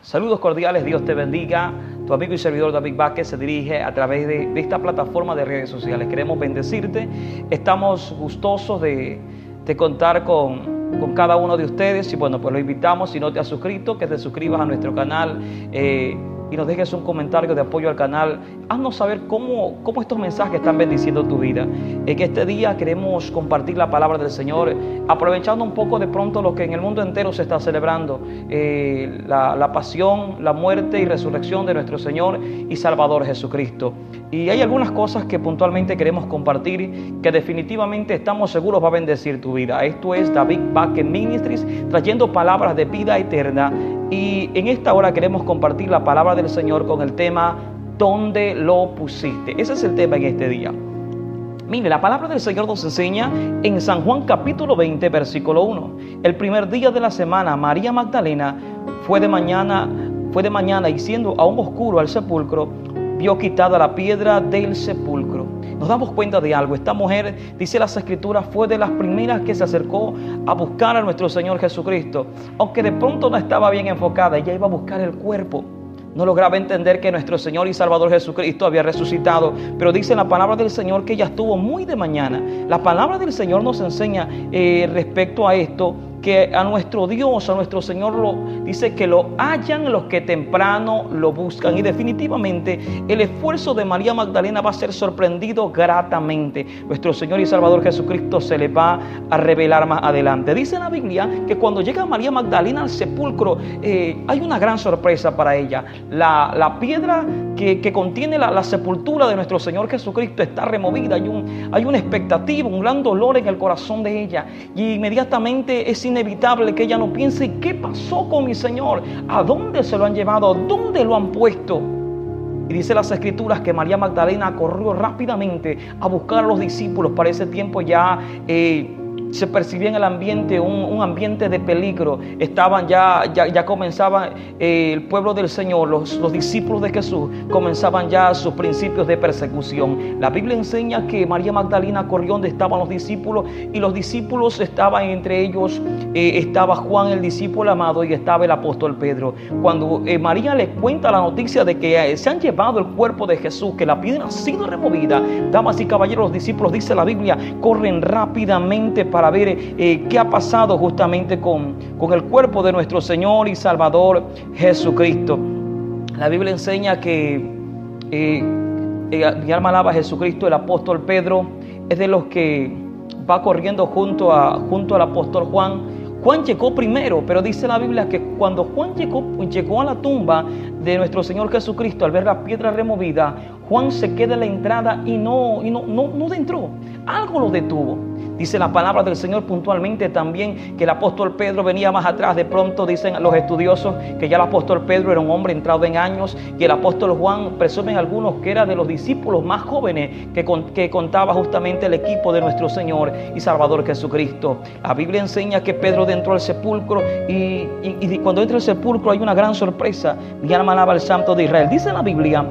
Saludos cordiales, Dios te bendiga. Tu amigo y servidor David Vázquez se dirige a través de esta plataforma de redes sociales. Queremos bendecirte. Estamos gustosos de contar con cada uno de ustedes. Y bueno, pues lo invitamos, si no te has suscrito, que te suscribas a nuestro canal y nos dejes un comentario de apoyo al canal. Haznos saber cómo estos mensajes están bendiciendo tu vida. En este día queremos compartir la palabra del Señor, aprovechando un poco de pronto lo que en el mundo entero se está celebrando, la pasión, la muerte y resurrección de nuestro Señor y Salvador Jesucristo. Y hay algunas cosas que puntualmente queremos compartir, que definitivamente estamos seguros va a bendecir tu vida. Esto es David Vázquez Ministries, trayendo palabras de vida eterna. Y en esta hora queremos compartir la palabra del Señor con el tema ¿dónde lo pusiste? Ese es el tema en este día. Mire, la palabra del Señor nos enseña en San Juan capítulo 20, versículo 1. El primer día de la semana, María Magdalena fue de mañana y siendo aún oscuro al sepulcro, vio quitada la piedra del sepulcro. Nos damos cuenta de algo. Esta mujer, dice las Escrituras, fue de las primeras que se acercó a buscar a nuestro Señor Jesucristo. Aunque de pronto no estaba bien enfocada, ella iba a buscar el cuerpo. No lograba entender que nuestro Señor y Salvador Jesucristo había resucitado. Pero dice la palabra del Señor que ella estuvo muy de mañana. La palabra del Señor nos enseña respecto a esto, que a nuestro Dios, a nuestro Señor, dice que lo hallan los que temprano lo buscan. Y definitivamente el esfuerzo de María Magdalena va a ser sorprendido gratamente. Nuestro Señor y Salvador Jesucristo se le va a revelar más adelante. Dice la Biblia que cuando llega María Magdalena al sepulcro, hay una gran sorpresa para ella. La piedra que contiene la sepultura de nuestro Señor Jesucristo está removida. Hay una expectativa, un gran dolor en el corazón de ella. Y inmediatamente es inevitable que ella no piense: ¿qué pasó con mi Señor? ¿A dónde se lo han llevado? ¿Dónde lo han puesto? Y dice las Escrituras que María Magdalena corrió rápidamente a buscar a los discípulos. Para ese tiempo ya se percibía en el ambiente un ambiente de peligro. Ya comenzaba el pueblo del Señor, los discípulos de Jesús comenzaban ya sus principios de persecución. La Biblia enseña que María Magdalena corrió donde estaban los discípulos, y los discípulos estaban entre ellos, estaba Juan el discípulo amado y estaba el apóstol Pedro. Cuando María le cuenta la noticia de que se han llevado el cuerpo de Jesús, que la piedra ha sido removida, damas y caballeros, los discípulos, dice la Biblia, corren rápidamente para ver qué ha pasado justamente con el cuerpo de nuestro Señor y Salvador Jesucristo. La Biblia enseña que mi alma alaba a Jesucristo. El apóstol Pedro es de los que va corriendo junto al apóstol Juan. Juan llegó primero, pero dice la Biblia que cuando Juan llegó a la tumba de nuestro Señor Jesucristo, al ver la piedra removida, Juan se queda en la entrada y no entró. Algo lo detuvo. Dice la palabra del Señor puntualmente también que el apóstol Pedro venía más atrás. De pronto dicen los estudiosos que ya el apóstol Pedro era un hombre entrado en años, y el apóstol Juan, presumen algunos, que era de los discípulos más jóvenes que contaba justamente el equipo de nuestro Señor y Salvador Jesucristo. La Biblia enseña que Pedro entró al sepulcro y cuando entra al sepulcro hay una gran sorpresa. Mi alma alaba al Santo de Israel. Dice la Biblia,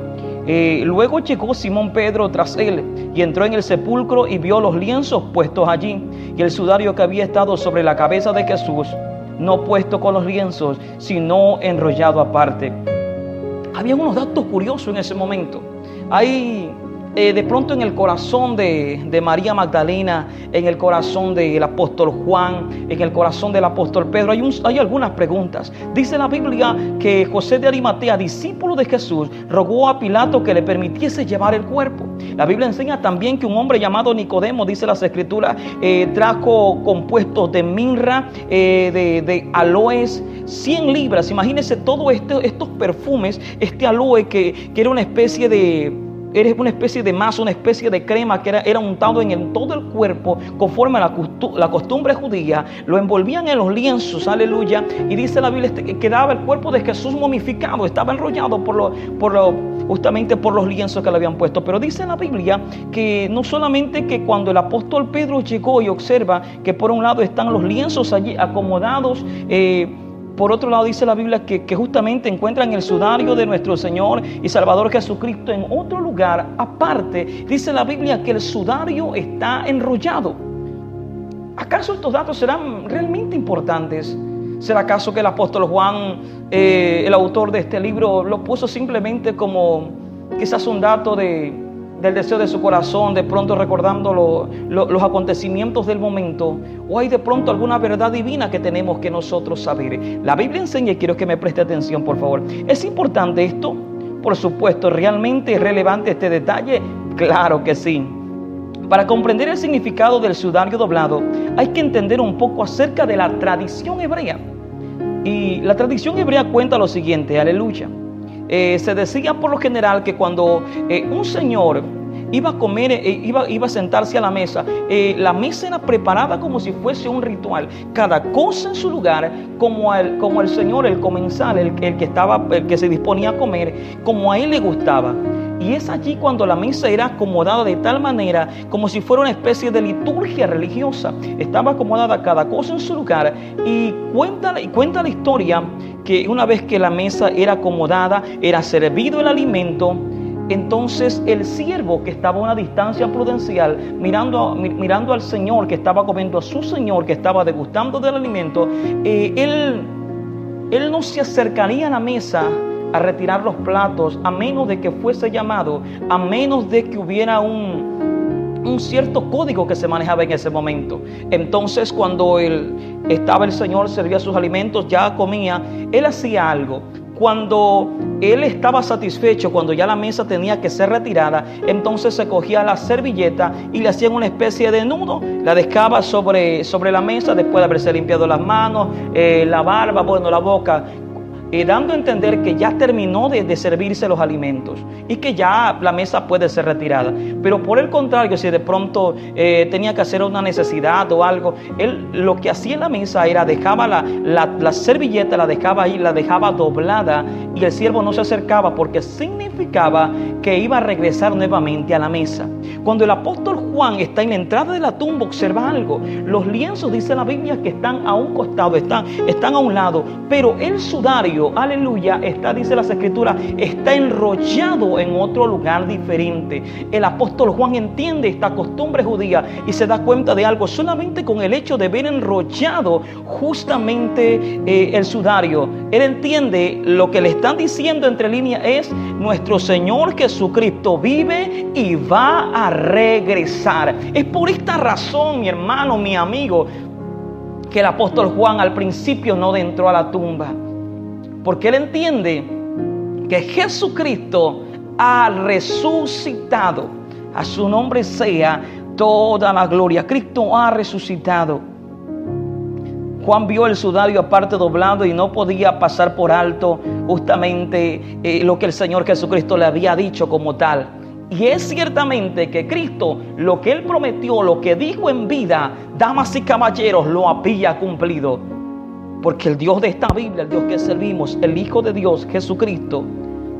luego llegó Simón Pedro tras él y entró en el sepulcro y vio los lienzos puestos allí y el sudario que había estado sobre la cabeza de Jesús, no puesto con los lienzos, sino enrollado aparte. Había unos datos curiosos en ese momento. Hay de pronto en el corazón de María Magdalena, en el corazón del apóstol Juan, en el corazón del apóstol Pedro, hay algunas preguntas. Dice la Biblia que José de Arimatea, discípulo de Jesús, rogó a Pilato que le permitiese llevar el cuerpo. La Biblia enseña también que un hombre llamado Nicodemo, dice las Escrituras, trajo compuestos de mirra, de aloes, 100 libras. Imagínense todos estos perfumes, este aloe que era una especie de masa, una especie de crema que era untado en todo el cuerpo conforme a la costumbre judía. Lo envolvían en los lienzos, aleluya. Y dice la Biblia que quedaba el cuerpo de Jesús momificado, estaba enrollado justamente por los lienzos que le habían puesto. Pero dice la Biblia que no solamente que cuando el apóstol Pedro llegó y observa que por un lado están los lienzos allí acomodados, por otro lado dice la Biblia que justamente encuentran el sudario de nuestro Señor y Salvador Jesucristo en otro lugar aparte. Dice la Biblia que el sudario está enrollado. ¿Acaso estos datos serán realmente importantes? ¿Será acaso que el apóstol Juan, el autor de este libro, lo puso simplemente como quizás un dato del deseo de su corazón, de pronto recordando los acontecimientos del momento? ¿O hay de pronto alguna verdad divina que tenemos que nosotros saber? La Biblia enseña, y quiero que me preste atención, por favor. ¿Es importante esto? Por supuesto. ¿Realmente es relevante este detalle? Claro que sí. Para comprender el significado del sudario doblado, hay que entender un poco acerca de la tradición hebrea. Y la tradición hebrea cuenta lo siguiente, aleluya. Se decía por lo general que cuando un señor iba a comer, iba a sentarse a la mesa era preparada como si fuese un ritual. Cada cosa en su lugar, como el señor, el comensal, el que se disponía a comer, como a él le gustaba. Y es allí cuando la mesa era acomodada de tal manera como si fuera una especie de liturgia religiosa. Estaba acomodada cada cosa en su lugar, y cuenta la historia que una vez que la mesa era acomodada, era servido el alimento, entonces el siervo que estaba a una distancia prudencial mirando al señor que estaba comiendo, a su señor que estaba degustando del alimento, él no se acercaría a la mesa a retirar los platos a menos de que fuese llamado, a menos de que hubiera un cierto código que se manejaba en ese momento. Entonces, cuando el Señor servía sus alimentos, ya comía, él hacía algo. Cuando él estaba satisfecho, cuando ya la mesa tenía que ser retirada, entonces se cogía la servilleta y le hacían una especie de nudo, la dejaba sobre la mesa después de haberse limpiado las manos, la barba, la boca, dando a entender que ya terminó de servirse los alimentos y que ya la mesa puede ser retirada. Pero por el contrario, si de pronto tenía que hacer una necesidad o algo, él lo que hacía en la mesa era dejaba la servilleta, la dejaba ahí, la dejaba doblada, y el siervo no se acercaba porque significaba que iba a regresar nuevamente a la mesa. Cuando el apóstol Juan está en la entrada de la tumba, observa algo. Los lienzos, dice la Biblia, que están a un costado, están a un lado, pero el sudario, aleluya, dice las escrituras, está enrollado en otro lugar diferente. El apóstol Juan entiende esta costumbre judía y se da cuenta de algo solamente con el hecho de ver enrollado justamente el sudario. Él entiende lo que le están diciendo entre líneas es: nuestro Señor Jesucristo vive y va a regresar. Es por esta razón, mi hermano, mi amigo, que el apóstol Juan al principio no entró a la tumba, porque él entiende que Jesucristo ha resucitado. A su nombre sea toda la gloria. Cristo ha resucitado. Juan vio el sudario aparte doblado y no podía pasar por alto justamente lo que el Señor Jesucristo le había dicho como tal. Y es ciertamente que Cristo, lo que Él prometió, lo que dijo en vida, damas y caballeros, lo había cumplido. Porque el Dios de esta Biblia, el Dios que servimos, el Hijo de Dios, Jesucristo,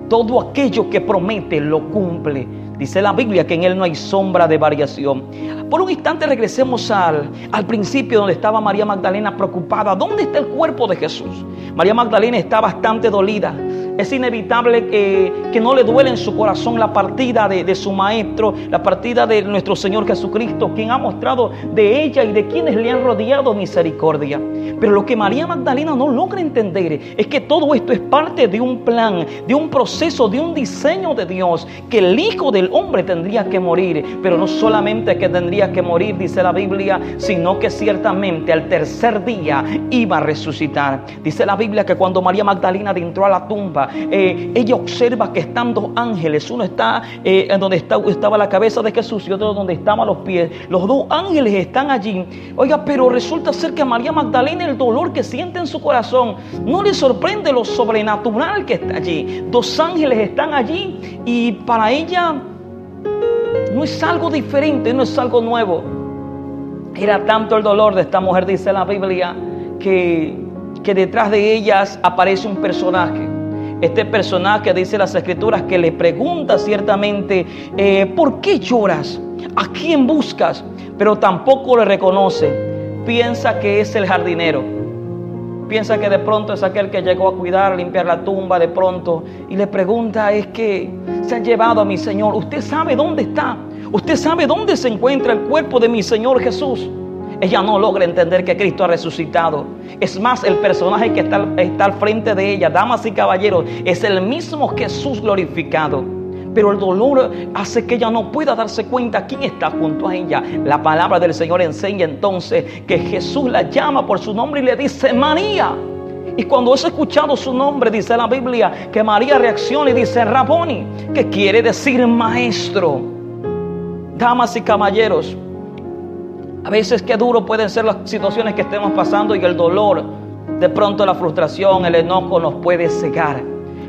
todo aquello que promete lo cumple. Dice la Biblia que en Él no hay sombra de variación. Por un instante regresemos al principio, donde estaba María Magdalena preocupada. ¿Dónde está el cuerpo de Jesús? María Magdalena está bastante dolida. Es inevitable que no le duele en su corazón la partida de su maestro, la partida de nuestro Señor Jesucristo, quien ha mostrado de ella y de quienes le han rodeado misericordia. Pero lo que María Magdalena no logra entender es que todo esto es parte de un plan, de un proceso, de un diseño de Dios, que el Hijo del Hombre tendría que morir. Pero no solamente que tendría que morir, dice la Biblia, sino que ciertamente al tercer día iba a resucitar. Dice la Biblia que cuando María Magdalena entró a la tumba, ella observa que están dos ángeles. Uno está en donde estaba la cabeza de Jesús y otro donde estaban los pies. Los dos ángeles están allí. Oiga, pero resulta ser que a María Magdalena el dolor que siente en su corazón no le sorprende lo sobrenatural que está allí. Dos ángeles están allí y para ella no es algo diferente, no es algo nuevo. Era tanto el dolor de esta mujer, dice la Biblia, que detrás de ellas aparece un personaje. Este personaje, dice las escrituras, que le pregunta ciertamente, ¿por qué lloras? ¿A quién buscas? Pero tampoco le reconoce. Piensa que es el jardinero. Piensa que de pronto es aquel que llegó a cuidar, a limpiar la tumba de pronto. Y le pregunta, es que se han llevado a mi Señor. ¿Usted sabe dónde está? ¿Usted sabe dónde se encuentra el cuerpo de mi Señor Jesús? Ella no logra entender que Cristo ha resucitado. Es más, el personaje que está al frente de ella, damas y caballeros, es el mismo Jesús glorificado. Pero el dolor hace que ella no pueda darse cuenta quién está junto a ella. La palabra del Señor enseña entonces que Jesús la llama por su nombre y le dice: María. Y cuando es escuchado su nombre, dice la Biblia, que María reacciona y dice: Raboni, que quiere decir maestro. Damas y caballeros, a veces qué duro pueden ser las situaciones que estemos pasando y el dolor, de pronto la frustración, el enojo nos puede cegar.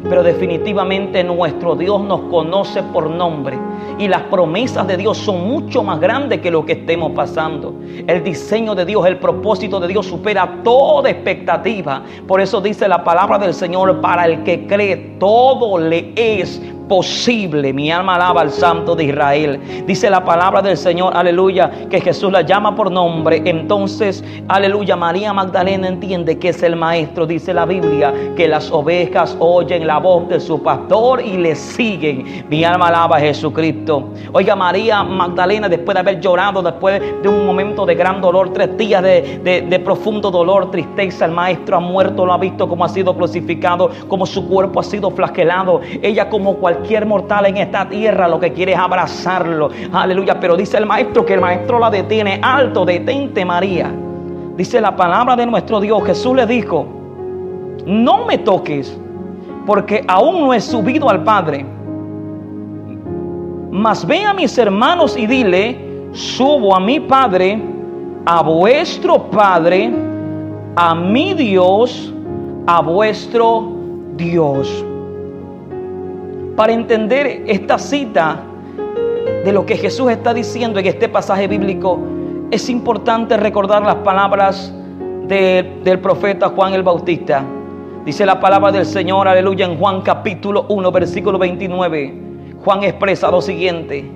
Pero definitivamente nuestro Dios nos conoce por nombre y las promesas de Dios son mucho más grandes que lo que estemos pasando. El diseño de Dios, el propósito de Dios supera toda expectativa. Por eso dice la palabra del Señor: para el que cree, todo le es posible. Mi alma alaba al Santo de Israel. Dice la palabra del Señor, aleluya, que Jesús la llama por nombre. Entonces, aleluya, María Magdalena entiende que es el maestro. Dice la Biblia que las ovejas oyen la voz de su pastor y le siguen. Mi alma alaba a Jesucristo. Oiga, María Magdalena, después de haber llorado, después de un momento de gran dolor, 3 días de profundo dolor, tristeza, el maestro ha muerto, lo ha visto como ha sido crucificado, como su cuerpo ha sido flagelado. Ella, como cualquier mortal en esta tierra, lo que quiere es abrazarlo, aleluya. Pero dice el maestro que el maestro la detiene: alto, detente, María. Dice la palabra de nuestro Dios, Jesús le dijo: no me toques, porque aún no he subido al Padre. Mas ve a mis hermanos y dile: subo a mi Padre, a vuestro Padre, a mi Dios, a vuestro Dios. Para entender esta cita de lo que Jesús está diciendo en este pasaje bíblico, es importante recordar las palabras del profeta Juan el Bautista. Dice la palabra del Señor, aleluya, en Juan capítulo 1, versículo 29. Juan expresa lo siguiente: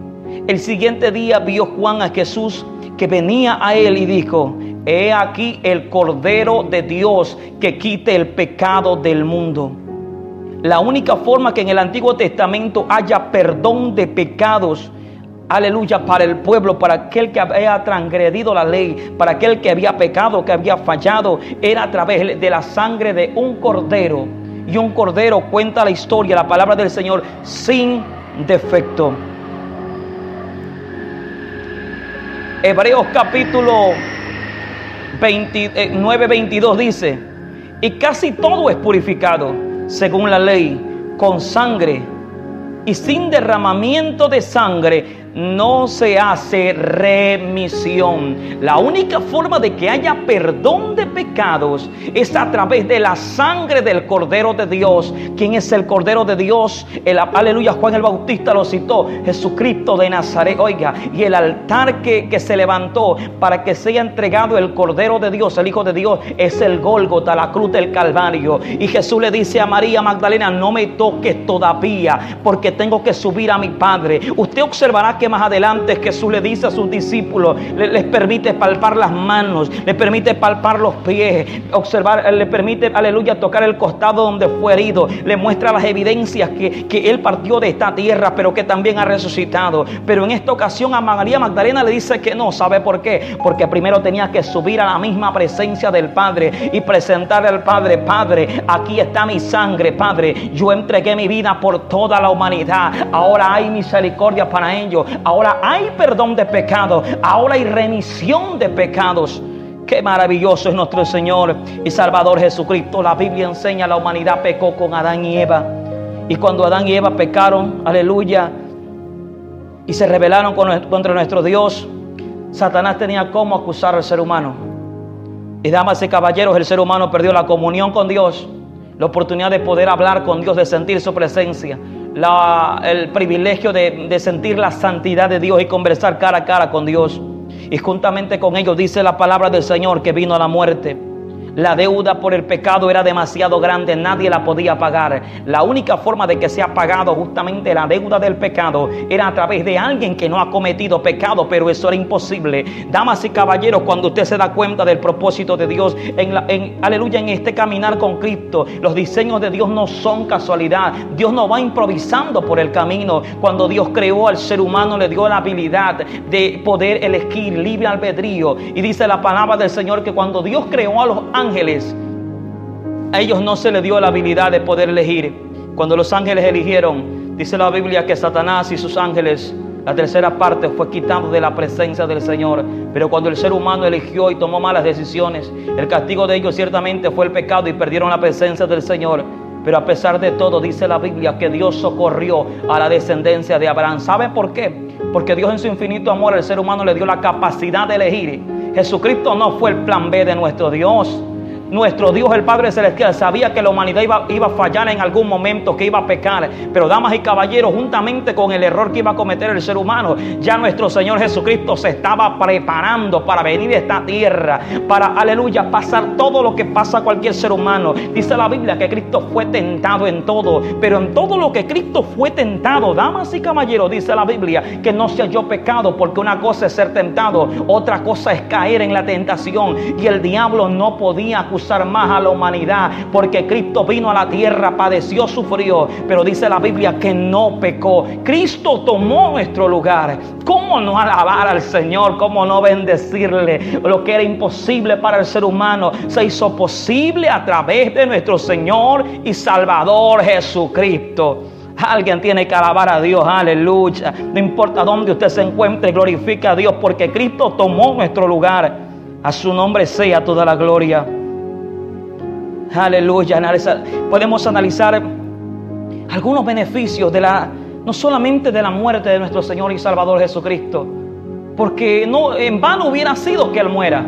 el siguiente día vio Juan a Jesús que venía a él y dijo: he aquí el Cordero de Dios que quite el pecado del mundo. La única forma que en el Antiguo Testamento haya perdón de pecados, aleluya, para el pueblo, para aquel que había transgredido la ley, para aquel que había pecado, que había fallado, era a través de la sangre de un cordero. Y un cordero, cuenta la historia, la palabra del Señor, sin defecto. Hebreos capítulo 9:22 dice: y casi todo es purificado según la ley, con sangre, y sin derramamiento de sangre no se hace remisión. La única forma de que haya perdón de pecados es a través de la sangre del Cordero de Dios. ¿Quién es el Cordero de Dios? Aleluya, Juan el Bautista lo citó: Jesucristo de Nazaret. Oiga, y el altar que se levantó para que sea entregado el Cordero de Dios, el Hijo de Dios, es el Gólgota, la cruz del Calvario. Y Jesús le dice a María Magdalena: no me toques todavía, porque tengo que subir a mi Padre. Usted observará que más adelante Jesús le dice a sus discípulos, les permite palpar las manos, les permite palpar los pies, observar, le permite, aleluya, tocar el costado donde fue herido, le muestra las evidencias que él partió de esta tierra, pero que también ha resucitado. Pero en esta ocasión a María Magdalena le dice que no. ¿Sabe por qué? Porque primero tenía que subir a la misma presencia del Padre y presentarle al Padre: Padre, aquí está mi sangre, Padre, yo entregué mi vida por toda la humanidad, ahora hay misericordia para ellos, ahora hay perdón de pecados, ahora hay remisión de pecados. Qué maravilloso es nuestro Señor y Salvador Jesucristo. La Biblia enseña: la humanidad pecó con Adán y Eva, y cuando Adán y Eva pecaron, aleluya, y se rebelaron contra nuestro Dios, Satanás tenía cómo acusar al ser humano. Y damas y caballeros, el ser humano perdió la comunión con Dios, la oportunidad de poder hablar con Dios, de sentir su presencia, el privilegio de sentir la santidad de Dios y conversar cara a cara con Dios. Y juntamente con ellos dice la palabra del Señor que vino a la muerte. La deuda por el pecado era demasiado grande, nadie la podía pagar. La única forma de que sea pagado justamente la deuda del pecado era a través de alguien que no ha cometido pecado, pero eso era imposible. Damas y caballeros, cuando usted se da cuenta del propósito de Dios aleluya, en este caminar con Cristo, los diseños de Dios no son casualidad. Dios no va improvisando por el camino. Cuando Dios creó al ser humano, le dio la habilidad de poder elegir, libre albedrío. Y dice la palabra del Señor que cuando Dios creó a los ángeles, a ellos no se les dio la habilidad de poder elegir. Cuando los ángeles eligieron, dice la Biblia que Satanás y sus ángeles, la tercera parte fue quitado de la presencia del Señor. Pero cuando el ser humano eligió y tomó malas decisiones, el castigo de ellos ciertamente fue el pecado y perdieron la presencia del Señor. Pero a pesar de todo, dice la Biblia que Dios socorrió a la descendencia de Abraham. ¿Sabe por qué? Porque Dios en su infinito amor al ser humano le dio la capacidad de elegir. Jesucristo no fue el plan B de nuestro Dios. Nuestro Dios, el Padre Celestial, sabía que la humanidad iba a fallar en algún momento, que iba a pecar. Pero damas y caballeros, juntamente con el error que iba a cometer el ser humano, ya nuestro Señor Jesucristo se estaba preparando para venir a esta tierra, para, aleluya, pasar todo lo que pasa a cualquier ser humano. Dice la Biblia que Cristo fue tentado en todo, pero en todo lo que Cristo fue tentado, damas y caballeros, dice la Biblia que no se halló pecado, porque una cosa es ser tentado, otra cosa es caer en la tentación. Y el diablo no podía acusar más a la humanidad, porque Cristo vino a la tierra, padeció, sufrió, pero dice la Biblia que no pecó. Cristo tomó nuestro lugar. ¿Cómo no alabar al Señor? ¿Cómo no bendecirle? Lo que era imposible para el ser humano se hizo posible a través de nuestro Señor y Salvador Jesucristo. Alguien tiene que alabar a Dios, aleluya. No importa dónde usted se encuentre, glorifica a Dios, porque Cristo tomó nuestro lugar. A su nombre sea toda la gloria. Aleluya. Podemos analizar algunos beneficios no solamente de la muerte de nuestro Señor y Salvador Jesucristo, porque no en vano hubiera sido que Él muera,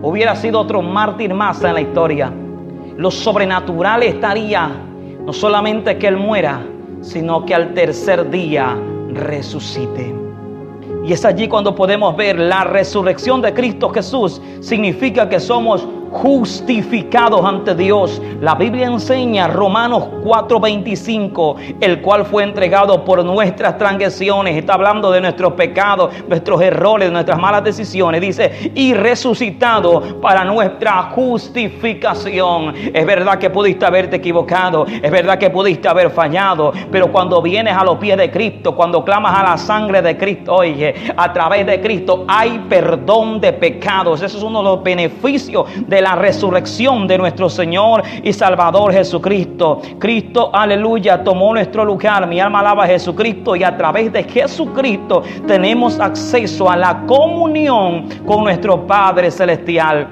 hubiera sido otro mártir más en la historia. Lo sobrenatural estaría no solamente que Él muera, sino que al tercer día resucite. Y es allí cuando podemos ver la resurrección de Cristo Jesús. Significa que somos justificados ante Dios. La Biblia enseña, Romanos 4:25, el cual fue entregado por nuestras transgresiones. Está hablando de nuestros pecados, nuestros errores, nuestras malas decisiones. Dice, y resucitado para nuestra justificación. Es verdad que pudiste haberte equivocado, es verdad que pudiste haber fallado, pero cuando vienes a los pies de Cristo, cuando clamas a la sangre de Cristo, oye, a través de Cristo hay perdón de pecados. Eso es uno de los beneficios de la resurrección de nuestro Señor y Salvador Jesucristo. Cristo, aleluya, tomó nuestro lugar. Mi alma alaba a Jesucristo, y a través de Jesucristo tenemos acceso a la comunión con nuestro Padre Celestial.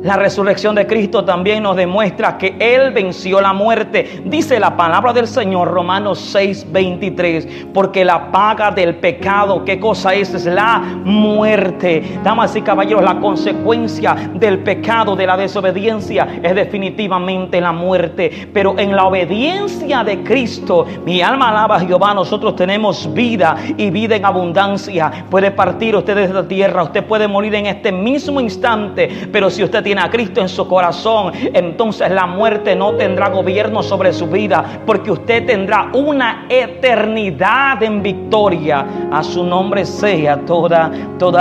La resurrección de Cristo también nos demuestra que Él venció la muerte. Dice la palabra del Señor, Romanos 6:23, porque la paga del pecado, ¿qué cosa es? Es la muerte. Damas y caballeros, la consecuencia del pecado, de la desobediencia, es definitivamente la muerte. Pero en la obediencia de Cristo, mi alma alaba a Jehová, nosotros tenemos vida y vida en abundancia. Puede partir usted de esta tierra, usted puede morir en este mismo instante, pero si usted tiene a Cristo en su corazón, entonces la muerte no tendrá gobierno sobre su vida, porque usted tendrá una eternidad en victoria. A su nombre sea toda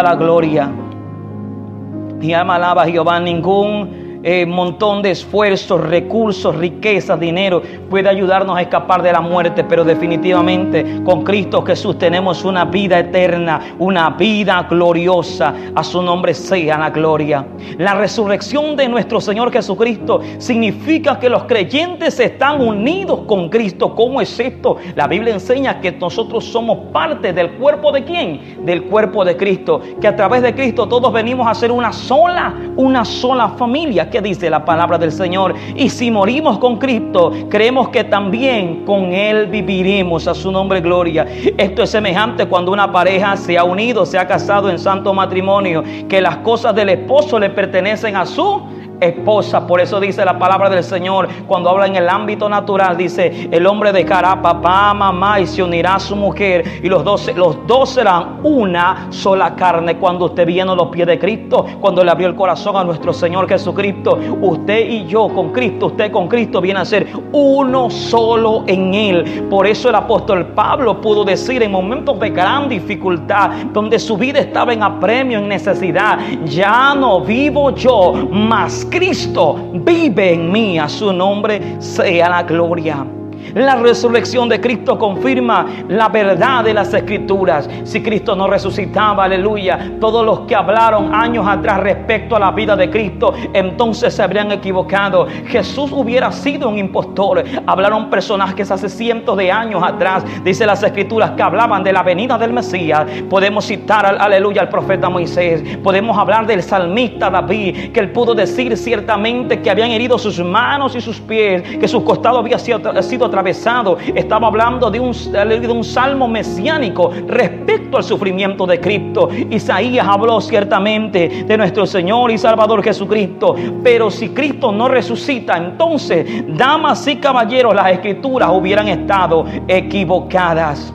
la gloria. Mi alma alaba a Jehová. Ningún montón de esfuerzos, recursos, riquezas, dinero puede ayudarnos a escapar de la muerte, pero definitivamente con Cristo Jesús tenemos una vida eterna, una vida gloriosa. A su nombre sea la gloria. La resurrección de nuestro Señor Jesucristo significa que los creyentes están unidos con Cristo. ¿Cómo es esto? La Biblia enseña que nosotros somos parte del cuerpo ¿de quién? Del cuerpo de Cristo, que a través de Cristo todos venimos a ser una sola familia. ¿Qué dice la palabra del Señor? Y si morimos con Cristo, creemos que también con Él viviremos. A su nombre gloria. Esto es semejante cuando una pareja se ha unido, se ha casado en santo matrimonio, que las cosas del esposo le pertenecen a su esposa. Por eso dice la palabra del Señor, cuando habla en el ámbito natural, dice: el hombre dejará a papá, mamá y se unirá a su mujer, y los dos serán una sola carne. Cuando usted vino a los pies de Cristo, cuando le abrió el corazón a nuestro Señor Jesucristo, usted y yo con Cristo, usted con Cristo, viene a ser uno solo en Él. Por eso el apóstol Pablo pudo decir en momentos de gran dificultad, donde su vida estaba en apremio, en necesidad: ya no vivo yo, mas Cristo vive en mí. A su nombre sea la gloria. La resurrección de Cristo confirma la verdad de las Escrituras. Si Cristo no resucitaba, aleluya, todos los que hablaron años atrás respecto a la vida de Cristo, entonces se habrían equivocado. Jesús hubiera sido un impostor. Hablaron personajes hace cientos de años atrás, dice las Escrituras, que hablaban de la venida del Mesías. Podemos citar aleluya, al profeta Moisés. Podemos hablar del salmista David, que él pudo decir ciertamente que habían herido sus manos y sus pies, que su costado había sido atravesado. Estaba hablando de un salmo mesiánico respecto al sufrimiento de Cristo. Isaías habló ciertamente de nuestro Señor y Salvador Jesucristo. Pero si Cristo no resucita, entonces, damas y caballeros, las Escrituras hubieran estado equivocadas.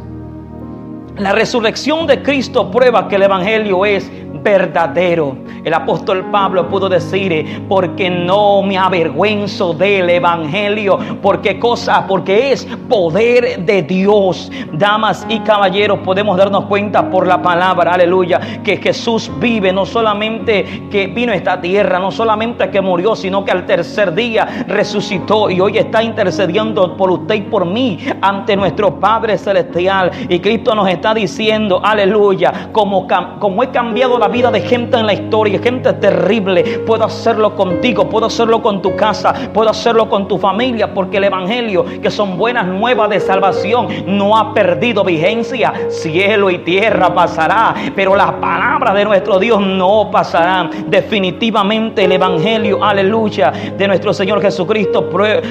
La resurrección de Cristo prueba que el Evangelio es verdadero. El apóstol Pablo pudo decir: porque no me avergüenzo del Evangelio, porque es poder de Dios. Damas y caballeros, podemos darnos cuenta por la palabra, aleluya, que Jesús vive. No solamente que vino a esta tierra, no solamente que murió, sino que al tercer día resucitó, y hoy está intercediendo por usted y por mí ante nuestro Padre Celestial. Y Cristo nos está diciendo, aleluya, como he cambiado la vida de gente en la historia, gente terrible, puedo hacerlo contigo, puedo hacerlo con tu casa, puedo hacerlo con tu familia, porque el Evangelio, que son buenas nuevas de salvación, no ha perdido vigencia. Cielo y tierra pasará, pero las palabras de nuestro Dios no pasarán. Definitivamente el Evangelio, aleluya, de nuestro Señor Jesucristo,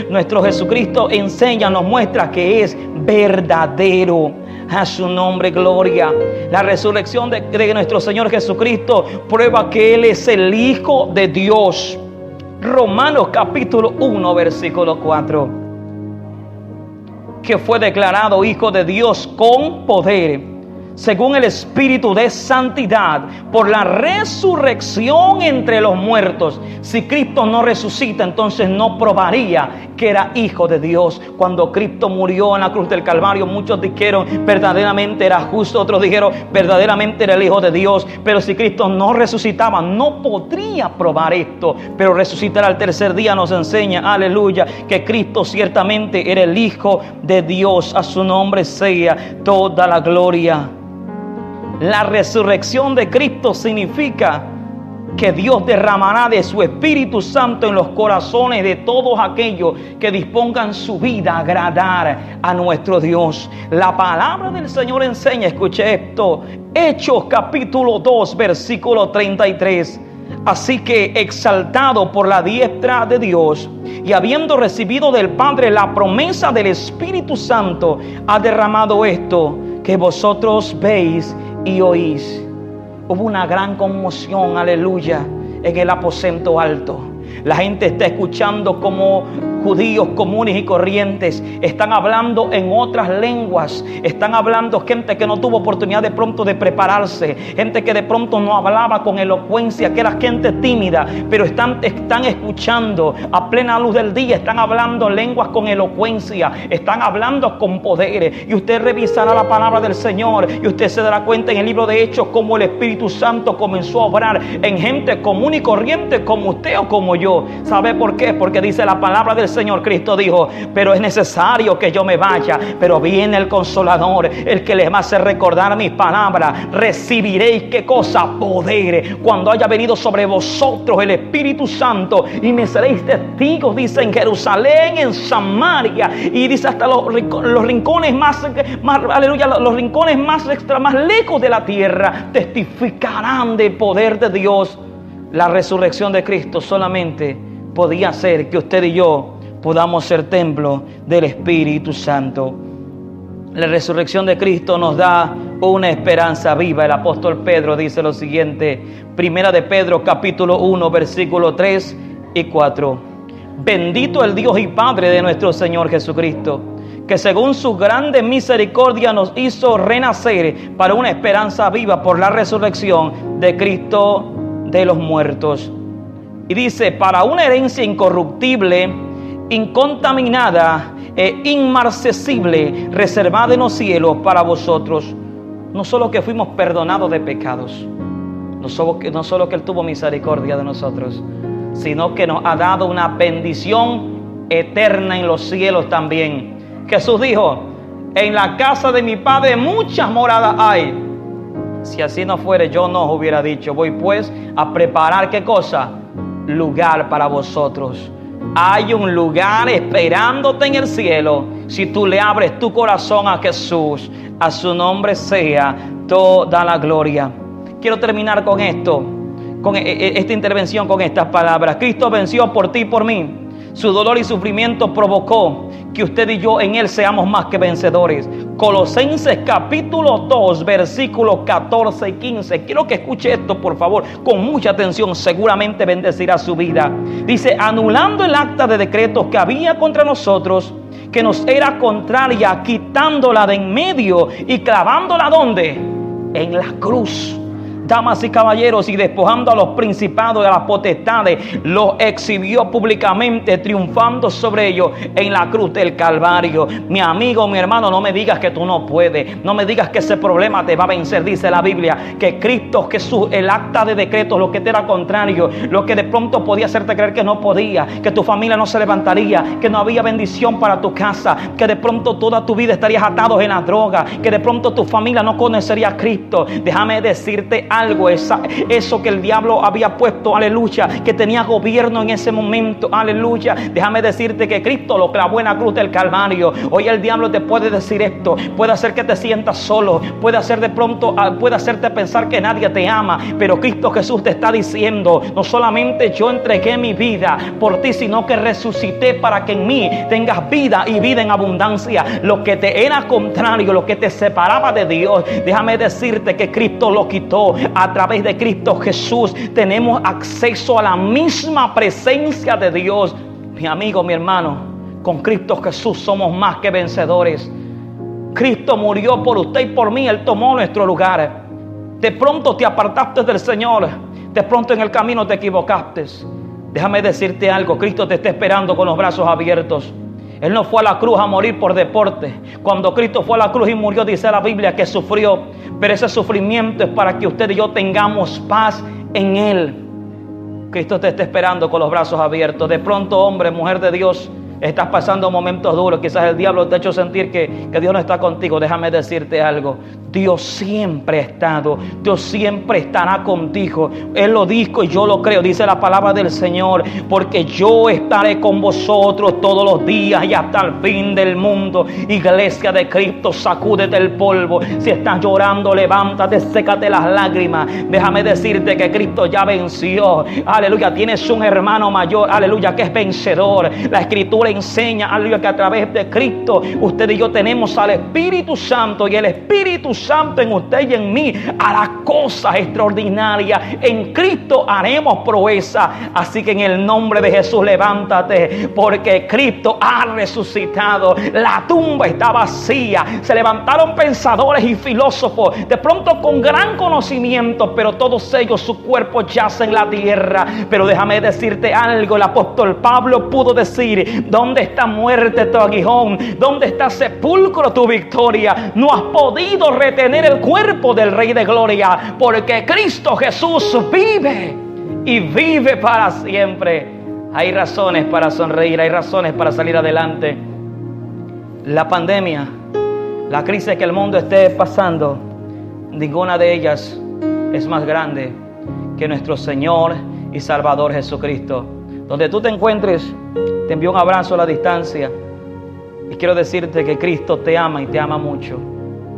nuestro Jesucristo enseña, nos muestra que es verdadero. A su nombre, gloria. La resurrección de nuestro Señor Jesucristo prueba que Él es el Hijo de Dios. Romanos capítulo 1, versículo 4. Que fue declarado Hijo de Dios con poder, según el Espíritu de santidad, por la resurrección entre los muertos. Si Cristo no resucita, entonces no probaría que era Hijo de Dios. Cuando Cristo murió en la cruz del Calvario, muchos dijeron verdaderamente era justo, otros dijeron verdaderamente era el Hijo de Dios. Pero si Cristo no resucitaba, no podría probar esto. Pero resucitar al tercer día nos enseña, aleluya, que Cristo ciertamente era el Hijo de Dios. A su nombre sea toda la gloria. La resurrección de Cristo significa que Dios derramará de su Espíritu Santo en los corazones de todos aquellos que dispongan su vida a agradar a nuestro Dios. La palabra del Señor enseña, escuche esto, Hechos capítulo 2, versículo 33. Así que, exaltado por la diestra de Dios y habiendo recibido del Padre la promesa del Espíritu Santo, ha derramado esto que vosotros veis y oís. Hubo una gran conmoción, aleluya, en el aposento alto. La gente está escuchando como judíos comunes y corrientes están hablando en otras lenguas. Están hablando gente que no tuvo oportunidad de pronto de prepararse, gente que de pronto no hablaba con elocuencia, que era gente tímida, pero están escuchando a plena luz del día. Están hablando lenguas con elocuencia, están hablando con poder. Y usted revisará la palabra del Señor y usted se dará cuenta en el libro de Hechos cómo el Espíritu Santo comenzó a obrar en gente común y corriente como usted o como yo. ¿Sabe por qué? Porque dice la palabra del Señor. Cristo dijo: pero es necesario que yo me vaya, pero viene el Consolador, el que les va a hacer recordar mis palabras. Recibiréis, ¿qué cosa? Poder, cuando haya venido sobre vosotros el Espíritu Santo, y me seréis testigos, dice, en Jerusalén, en Samaria, y dice hasta los rincones más aleluya, los rincones más lejos de la tierra, testificarán del poder de Dios. La resurrección de Cristo solamente podía hacer que usted y yo podamos ser templo del Espíritu Santo. La resurrección de Cristo nos da una esperanza viva. El apóstol Pedro dice lo siguiente, Primera de Pedro capítulo 1 versículo 3: y 4. Bendito el Dios y Padre de nuestro Señor Jesucristo, que según su grande misericordia nos hizo renacer para una esperanza viva por la resurrección de Cristo de los muertos. Y dice, para una herencia incorruptible, incontaminada e inmarcesible, reservada en los cielos para vosotros. No solo que fuimos perdonados de pecados, no solo que Él tuvo misericordia de nosotros, sino que nos ha dado una bendición eterna en los cielos también. Jesús dijo, en la casa de mi Padre muchas moradas hay. Si así no fuere, yo no os hubiera dicho, voy pues a preparar, ¿qué cosa? Lugar para vosotros. Hay un lugar esperándote en el cielo si tú le abres tu corazón a Jesús. A su nombre sea toda la gloria. Quiero terminar con esto, con esta intervención, con estas palabras. Cristo venció por ti y por mí. Su dolor y sufrimiento provocó que usted y yo en Él seamos más que vencedores. Colosenses capítulo 2, versículos 14 y 15. Quiero que escuche esto, por favor, con mucha atención. Seguramente bendecirá su vida. Dice, anulando el acta de decretos que había contra nosotros, que nos era contraria, quitándola de en medio y clavándola ¿dónde? En la cruz. Damas y caballeros, y despojando a los principados y a las potestades, los exhibió públicamente, triunfando sobre ellos en la cruz del Calvario. Mi amigo, mi hermano, no me digas que tú no puedes, no me digas que ese problema te va a vencer. Dice la Biblia que Cristo Jesús, el acta de decretos, lo que te era contrario, lo que de pronto podía hacerte creer que no podía, que tu familia no se levantaría, que no había bendición para tu casa, que de pronto toda tu vida estarías atados en la droga, que de pronto tu familia no conocería a Cristo. Déjame decirte algo, eso que el diablo había puesto, aleluya, que tenía gobierno en ese momento, aleluya, déjame decirte que Cristo lo clavó en la cruz del Calvario. Hoy el diablo te puede decir esto, puede hacer que te sientas solo, puede hacer de pronto, puede hacerte pensar que nadie te ama, pero Cristo Jesús te está diciendo, no solamente yo entregué mi vida por ti, sino que resucité para que en mí tengas vida y vida en abundancia. Lo que te era contrario, lo que te separaba de Dios, déjame decirte que Cristo lo quitó. A través de Cristo Jesús tenemos acceso a la misma presencia de Dios. Mi amigo, mi hermano, con Cristo Jesús somos más que vencedores. Cristo murió por usted y por mí. Él tomó nuestro lugar. De pronto te apartaste del Señor, de pronto en el camino te equivocaste. Déjame decirte algo, Cristo te está esperando con los brazos abiertos. Él no fue a la cruz a morir por deporte. Cuando Cristo fue a la cruz y murió, dice la Biblia que sufrió. Pero ese sufrimiento es para que usted y yo tengamos paz en Él. Cristo te está esperando con los brazos abiertos. De pronto, hombre, mujer de Dios, estás pasando momentos duros. Quizás el diablo te ha hecho sentir que Dios no está contigo. Déjame decirte algo. Dios siempre ha estado. Dios siempre estará contigo. Él lo dijo y yo lo creo. Dice la palabra del Señor. Porque yo estaré con vosotros todos los días y hasta el fin del mundo. Iglesia de Cristo, sacúdete el polvo. Si estás llorando, levántate, sécate las lágrimas. Déjame decirte que Cristo ya venció. Aleluya. Tienes un hermano mayor. Aleluya. Que es vencedor. La Escritura enseña, aleluya, que a través de Cristo usted y yo tenemos al Espíritu Santo, y el Espíritu Santo en usted y en mí hará cosas extraordinarias. En Cristo haremos proeza. Así que en el nombre de Jesús levántate, porque Cristo ha resucitado. La tumba está vacía. Se levantaron pensadores y filósofos, de pronto con gran conocimiento, pero todos ellos, su cuerpo yace en la tierra. Pero déjame decirte algo, el apóstol Pablo pudo decir: ¿dónde está muerte tu aguijón? ¿Dónde está sepulcro tu victoria? No has podido retener el cuerpo del Rey de Gloria, porque Cristo Jesús vive y vive para siempre. Hay razones para sonreír, hay razones para salir adelante. La pandemia, la crisis que el mundo esté pasando, ninguna de ellas es más grande que nuestro Señor y Salvador Jesucristo. Donde tú te encuentres, te envío un abrazo a la distancia y quiero decirte que Cristo te ama y te ama mucho.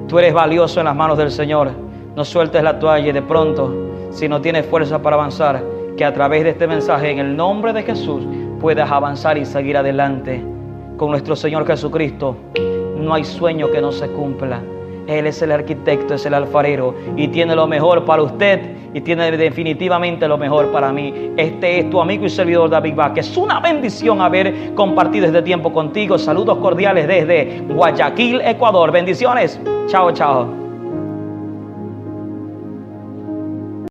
Tú eres valioso en las manos del Señor. No sueltes la toalla y de pronto, si no tienes fuerza para avanzar, que a través de este mensaje en el nombre de Jesús puedas avanzar y seguir adelante. Con nuestro Señor Jesucristo no hay sueño que no se cumpla. Él es el arquitecto, es el alfarero y tiene lo mejor para usted y tiene definitivamente lo mejor para mí. Este es tu amigo y servidor David Vázquez. Es una bendición haber compartido este tiempo contigo. Saludos cordiales desde Guayaquil, Ecuador. Bendiciones. Chao, chao.